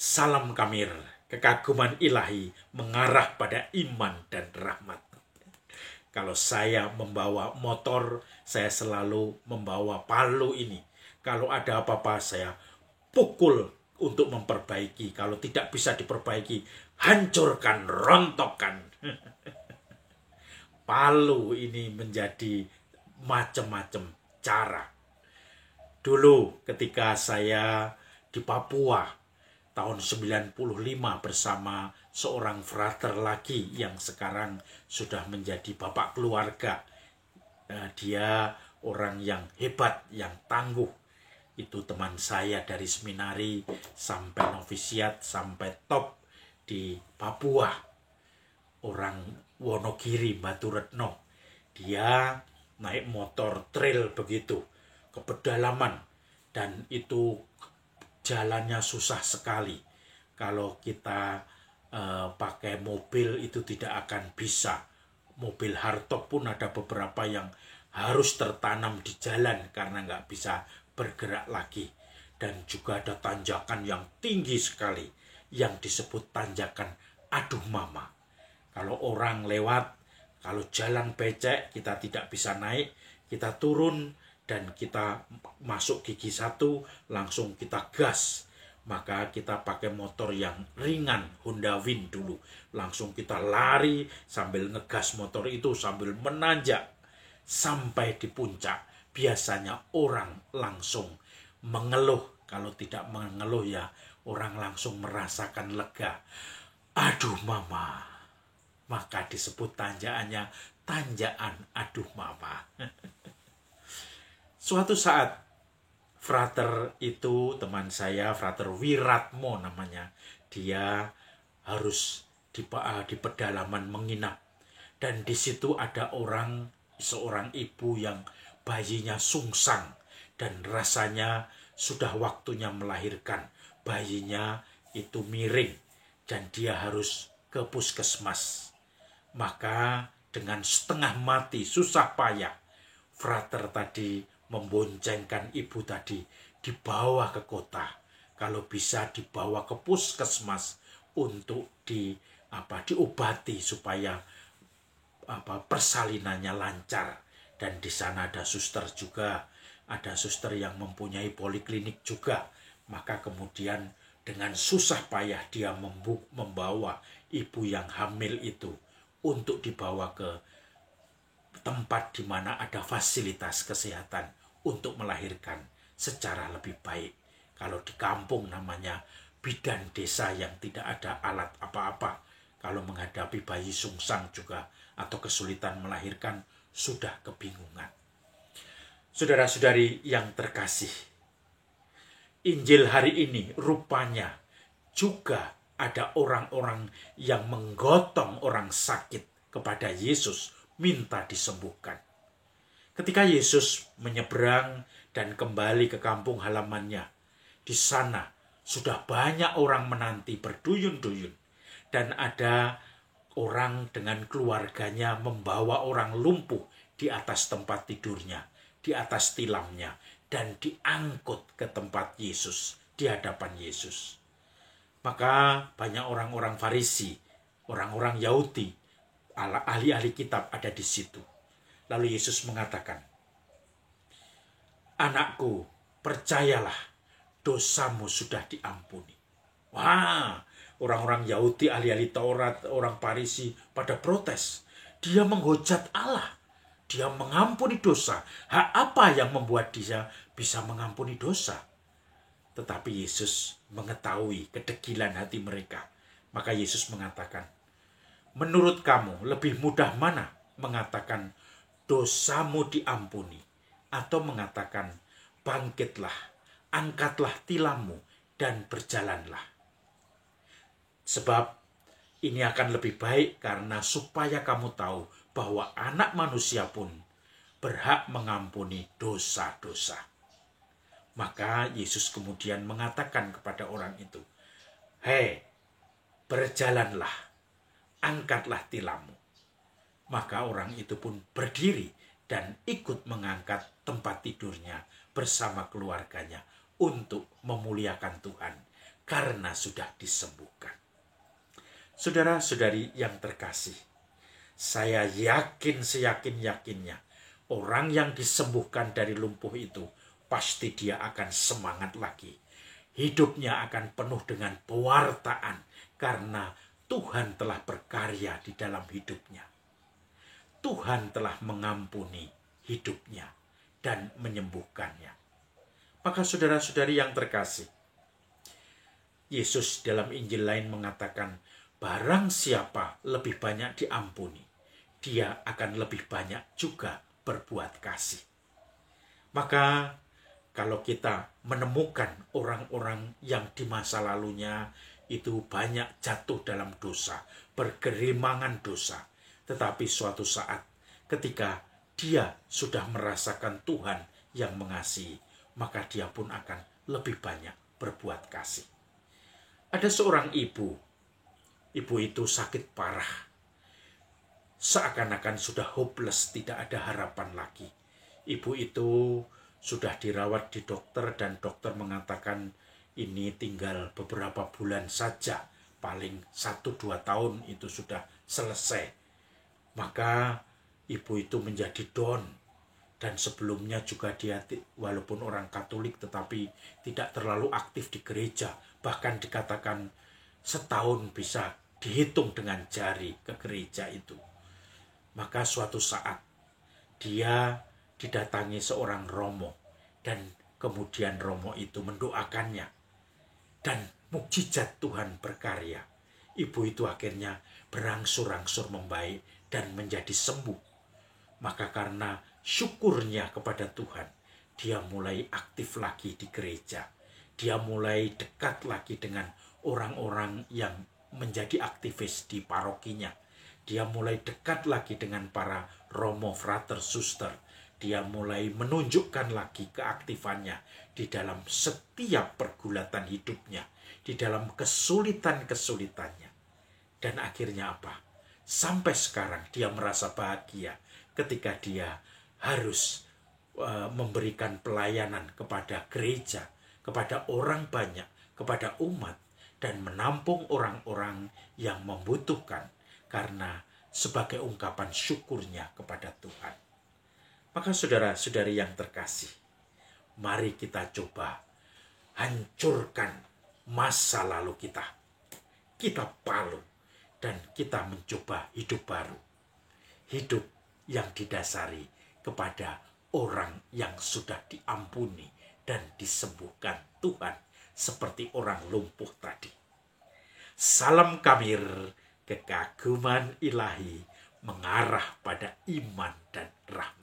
Salam Kamir, kekaguman ilahi mengarah pada iman dan rahmat. Kalau saya membawa motor, saya selalu membawa palu ini. Kalau ada apa-apa, saya pukul untuk memperbaiki. Kalau tidak bisa diperbaiki, hancurkan, rontokkan. Palu ini menjadi macam-macam cara. Dulu ketika saya di Papua, tahun 95 bersama seorang frater lagi yang sekarang sudah menjadi bapak keluarga. Dia orang yang hebat, yang tangguh. Itu teman saya dari seminari sampai novisiat, sampai top di Papua. Orang Wonogiri, Baturetno. Dia naik motor trail begitu ke pedalaman. Dan itu jalannya susah sekali. Kalau kita pakai mobil itu tidak akan bisa. Mobil hardtop pun ada beberapa yang harus tertanam di jalan karena nggak bisa bergerak lagi. Dan juga ada tanjakan yang tinggi sekali yang disebut tanjakan aduh mama. Kalau orang lewat, kalau jalan becek kita tidak bisa naik, kita turun dan kita masuk gigi 1, langsung kita gas. Maka kita pakai motor yang ringan, Honda Win dulu. Langsung kita lari sambil ngegas motor itu, sambil menanjak. Sampai di puncak, biasanya orang langsung mengeluh. Kalau tidak mengeluh ya, orang langsung merasakan lega. Aduh mama. Maka disebut tanjakannya, tanjakan aduh mama. Suatu saat, frater itu teman saya, frater Wiratmo namanya, dia harus di pedalaman menginap. Dan di situ ada seorang ibu yang bayinya sungsang. Dan rasanya sudah waktunya melahirkan. Bayinya itu miring dan dia harus ke puskesmas. Maka dengan setengah mati, susah payah, frater tadi memboncengkan ibu tadi dibawa ke kota, kalau bisa dibawa ke puskesmas untuk diobati supaya persalinannya lancar. Dan di sana ada suster juga, ada suster yang mempunyai poliklinik juga. Maka kemudian dengan susah payah dia membawa ibu yang hamil itu untuk dibawa ke tempat di mana ada fasilitas kesehatan untuk melahirkan secara lebih baik. Kalau di kampung namanya bidan desa yang tidak ada alat apa-apa. Kalau menghadapi bayi sungsang juga atau kesulitan melahirkan sudah kebingungan. Saudara-saudari yang terkasih, Injil hari ini rupanya juga ada orang-orang yang menggotong orang sakit kepada Yesus minta disembuhkan. Ketika Yesus menyeberang dan kembali ke kampung halamannya, di sana sudah banyak orang menanti berduyun-duyun. Dan ada orang dengan keluarganya membawa orang lumpuh di atas tempat tidurnya, di atas tilamnya, dan diangkut ke tempat Yesus, di hadapan Yesus. Maka banyak orang-orang Farisi, orang-orang Yahudi, ahli-ahli kitab ada di situ. Lalu Yesus mengatakan, "Anakku, percayalah, dosamu sudah diampuni." Wah, orang-orang Yahudi, ahli-ahli Taurat, orang Farisi pada protes. Dia menghujat Allah. Dia mengampuni dosa. Hak apa yang membuat dia bisa mengampuni dosa? Tetapi Yesus mengetahui kedegilan hati mereka. Maka Yesus mengatakan, "Menurut kamu lebih mudah mana mengatakan dosamu diampuni, atau mengatakan bangkitlah, angkatlah tilammu dan berjalanlah? Sebab ini akan lebih baik karena supaya kamu tahu bahwa Anak Manusia pun berhak mengampuni dosa-dosa." Maka Yesus kemudian mengatakan kepada orang itu, "Hei, berjalanlah, angkatlah tilammu." Maka orang itu pun berdiri dan ikut mengangkat tempat tidurnya bersama keluarganya untuk memuliakan Tuhan. karena sudah disembuhkan. Saudara-saudari yang terkasih, saya yakin seyakin-yakinnya orang yang disembuhkan dari lumpuh itu pasti dia akan semangat lagi. Hidupnya akan penuh dengan pewartaan karena Tuhan telah berkarya di dalam hidupnya. Tuhan telah mengampuni hidupnya dan menyembuhkannya. Maka saudara-saudari yang terkasih, Yesus dalam Injil lain mengatakan, barang siapa lebih banyak diampuni, dia akan lebih banyak juga berbuat kasih. Maka kalau kita menemukan orang-orang yang di masa lalunya itu banyak jatuh dalam dosa, bergerimangan dosa, tetapi suatu saat ketika dia sudah merasakan Tuhan yang mengasihi, maka dia pun akan lebih banyak berbuat kasih. Ada seorang ibu itu sakit parah, seakan-akan sudah hopeless, tidak ada harapan lagi. Ibu itu sudah dirawat di dokter dan dokter mengatakan ini tinggal beberapa bulan saja, paling 1-2 tahun itu sudah selesai. Maka ibu itu menjadi down, dan sebelumnya juga dia walaupun orang Katolik tetapi tidak terlalu aktif di gereja, bahkan dikatakan setahun bisa dihitung dengan jari ke gereja itu. Maka suatu saat dia didatangi seorang romo, dan kemudian romo itu mendoakannya, dan mukjizat Tuhan berkarya. Ibu itu akhirnya berangsur-angsur membaik dan menjadi sembuh. Maka karena syukurnya kepada Tuhan, dia mulai aktif lagi di gereja. Dia mulai dekat lagi dengan orang-orang yang menjadi aktivis di parokinya. Dia mulai dekat lagi dengan para romo, frater, suster. Dia mulai menunjukkan lagi keaktifannya di dalam setiap pergulatan hidupnya, di dalam kesulitan-kesulitannya. Dan akhirnya apa? Sampai sekarang dia merasa bahagia ketika dia harus memberikan pelayanan kepada gereja, kepada orang banyak, kepada umat, dan menampung orang-orang yang membutuhkan karena sebagai ungkapan syukurnya kepada Tuhan. Maka saudara-saudari yang terkasih, mari kita coba hancurkan masa lalu kita. Kita palu dan kita mencoba hidup baru. Hidup yang didasari kepada orang yang sudah diampuni dan disembuhkan Tuhan seperti orang lumpuh tadi. Salam Kamir, kekaguman ilahi mengarah pada iman dan rahmat.